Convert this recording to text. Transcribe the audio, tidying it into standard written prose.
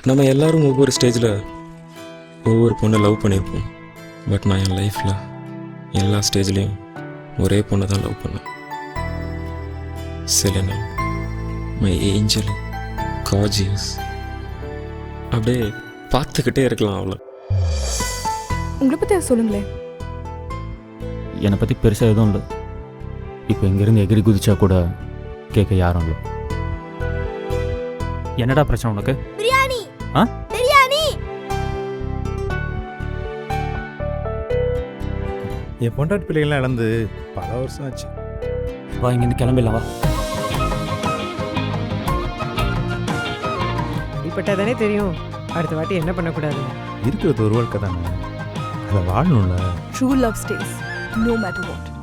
நம்ம எல்லாரும் ஒவ்வொரு ஸ்டேஜில் ஒவ்வொரு பொண்ணை லவ் பண்ணியிருப்போம். பட் நான் என் லைஃப்பில் எல்லா ஸ்டேஜ்லேயும் ஒரே பொண்ணை தான் லவ் பண்ணேன். Selina, my angel, gorgeous. அப்படியே பார்த்துக்கிட்டே இருக்கலாம் அவளை. உங்களை பற்றி சொல்லுங்களேன். என்னை பற்றி பெருசாக எதுவும் இல்லை. இப்போ இங்கேருந்து எகிரி குதிச்சா கூட கேட்க யாரும் இல்லை. என்னடா பிரச்சனை உனக்கு? பிரியாணி. ஆ? பிரியாணி. என் பொண்டாட்டி பிள்ளைகள்லாம் இழந்து பல வருஷம் ஆச்சு. வா இங்கேருந்து கிளம்பிடலாம் வா. அடிப்பட்டாதானே தெரியும் அடுத்த வாட்டி என்ன பண்ணக்கூடாது. இருக்கிறது ஒரு வாழ்க்கை தானே, அதை வாழணும்ல. True love stays no matter what.